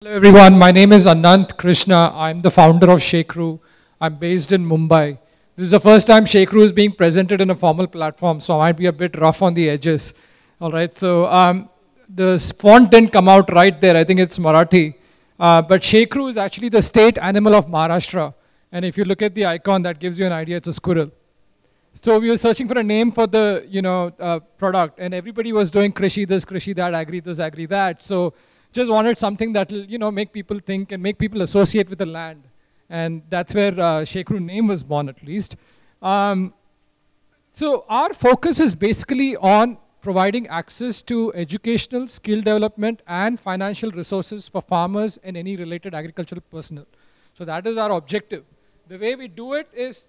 Hello everyone, my name is Anant Krishna. I'm the founder of Shekru. I'm based in Mumbai. This is the first time Shekru is being presented in a formal platform, so I might be a bit rough on the edges. All right, so the font didn't come out right there. I think it's Marathi. But Shekru is actually the state animal of Maharashtra. And if you look at the icon, that gives you an idea. It's a squirrel. So we were searching for a name for the product, and everybody was doing Krishi this, Krishi that, Agri this, Agri that. So just wanted something that will make people think and make people associate with the land. And that's where Shekru name was born, at least. So our focus is basically on providing access to educational, skill development, and financial resources for farmers and any related agricultural personnel. So that is our objective. The way we do it is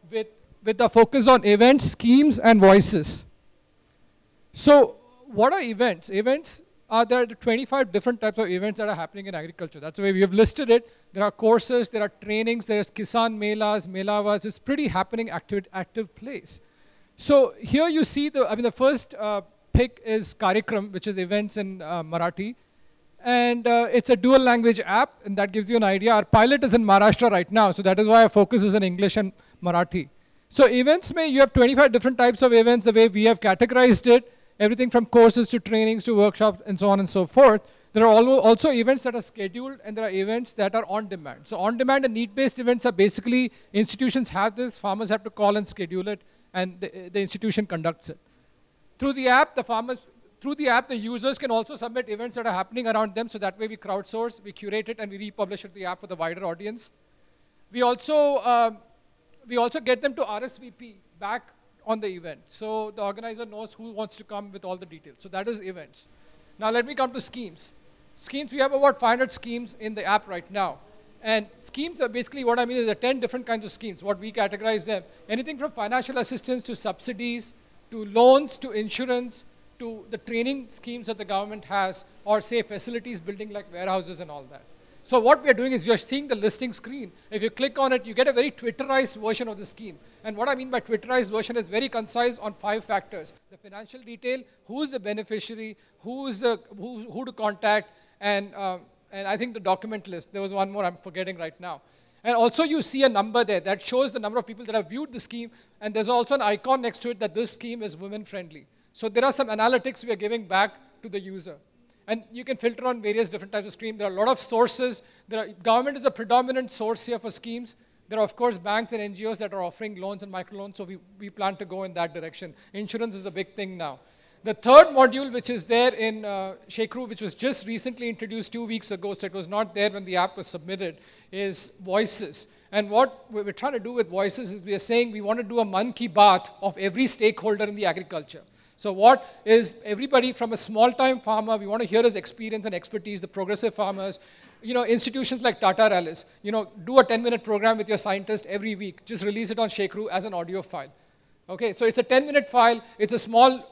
with a focus on events, schemes, and voices. So what are events? Events there are 25 different types of events that are happening in agriculture. That's the way we have listed it. There are courses, there are trainings, there's Kisan Melas, Melavas. It's pretty happening active place. So here you see the first pick is Karyakram, which is events in Marathi. And it's a dual language app, and that gives you an idea. Our pilot is in Maharashtra right now, so that is why our focus is in English and Marathi. So events, you have 25 different types of events, the way we have categorized it. Everything from courses to trainings to workshops and so on and so forth. There are also events that are scheduled, and there are events that are on demand. So on demand and need-based events are basically institutions have this, farmers have to call and schedule it, and the institution conducts it. Through the app, the users can also submit events that are happening around them, so that way we crowdsource, we curate it, and we republish it to the app for the wider audience. We also get them to RSVP back on the event. So the organizer knows who wants to come with all the details. So that is events. Now let me come to schemes. Schemes, we have about 500 schemes in the app right now. And schemes are basically, what I mean is there are 10 different kinds of schemes, what we categorize them. Anything from financial assistance to subsidies, to loans, to insurance, to the training schemes that the government has, or say facilities building like warehouses and all that. So what we are doing is you're seeing the listing screen. If you click on it, you get a very Twitterized version of the scheme. And what I mean by Twitterized version is very concise on 5 factors. The financial detail, who's the beneficiary, who to contact, and I think the document list. There was one more I'm forgetting right now. And also you see a number there that shows the number of people that have viewed the scheme, and there's also an icon next to it that this scheme is women friendly. So there are some analytics we are giving back to the user. And you can filter on various different types of schemes. There are a lot of sources. Government is a predominant source here for schemes. There are, of course, banks and NGOs that are offering loans and microloans, so we plan to go in that direction. Insurance is a big thing now. The third module, which is there in Shekru, which was just recently introduced 2 weeks ago, so it was not there when the app was submitted, is voices. And what we're trying to do with voices is we are saying we want to do a Mann Ki Baat of every stakeholder in the agriculture. So what is everybody from a small-time farmer, we want to hear his experience and expertise, the progressive farmers, institutions like Tata Rallis, do a 10-minute program with your scientist every week. Just release it on Shekru as an audio file. Okay, so it's a 10-minute file. It's a small,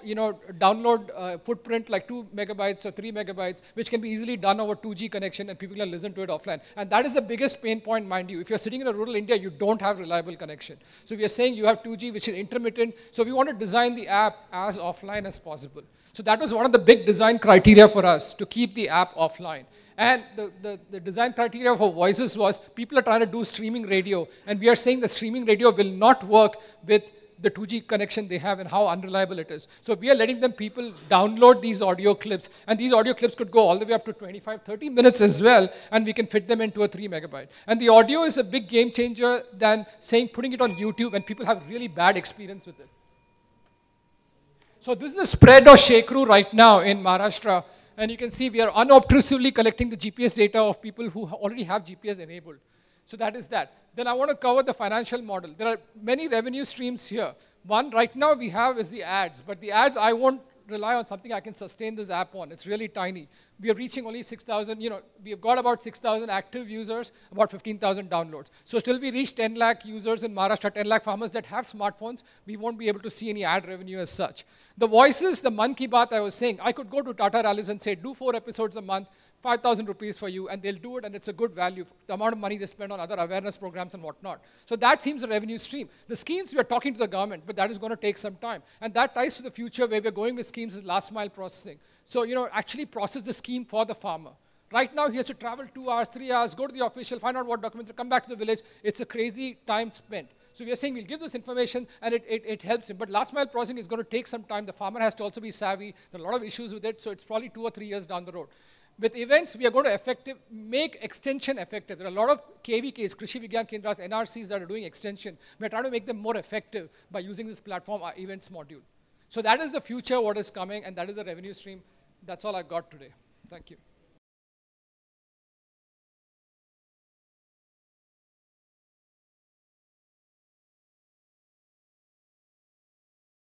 download footprint like 2 megabytes or 3 megabytes, which can be easily done over 2G connection, and people can listen to it offline. And that is the biggest pain point, mind you. If you're sitting in a rural India, you don't have reliable connection. So we are saying you have 2G, which is intermittent. So we want to design the app as offline as possible. So that was one of the big design criteria for us, to keep the app offline. And the design criteria for voices was people are trying to do streaming radio, and we are saying the streaming radio will not work with the 2G connection they have and how unreliable it is. So we are letting people download these audio clips, and these audio clips could go all the way up to 25, 30 minutes as well, and we can fit them into a 3 megabyte. And the audio is a big game changer than putting it on YouTube, and people have really bad experience with it. So this is the spread of Shekru right now in Maharashtra, and you can see we are unobtrusively collecting the GPS data of people who already have GPS enabled. So that is that. Then I want to cover the financial model. There are many revenue streams here. One right now we have is the ads, but the ads I won't rely on something I can sustain this app on. It's really tiny. We are reaching only 6,000, we have got about 6,000 active users, about 15,000 downloads. So till we reach 10 lakh users in Maharashtra, 10 lakh farmers that have smartphones, we won't be able to see any ad revenue as such. The voices, the Mann Ki Baat I was saying, I could go to Tata Rallis and say, do 4 episodes a month, 5,000 rupees for you, and they'll do it, and it's a good value, the amount of money they spend on other awareness programs and whatnot. So that seems a revenue stream. The schemes, we are talking to the government, but that is going to take some time. And that ties to the future where we're going with schemes is last mile processing. So, actually process the scheme for the farmer. Right now, he has to travel 2 hours, 3 hours, go to the official, find out what documents, come back to the village. It's a crazy time spent. So we are saying we'll give this information and it helps him. But last mile processing is going to take some time. The farmer has to also be savvy. There are a lot of issues with it, so it's probably 2 or 3 years down the road. With events, we are going to make extension effective. There are a lot of KVKs, Krishi Vigyan Kendras, NRCs that are doing extension. We're trying to make them more effective by using this platform, our events module. So that is the future, what is coming, and that is the revenue stream. That's all I've got today. Thank you.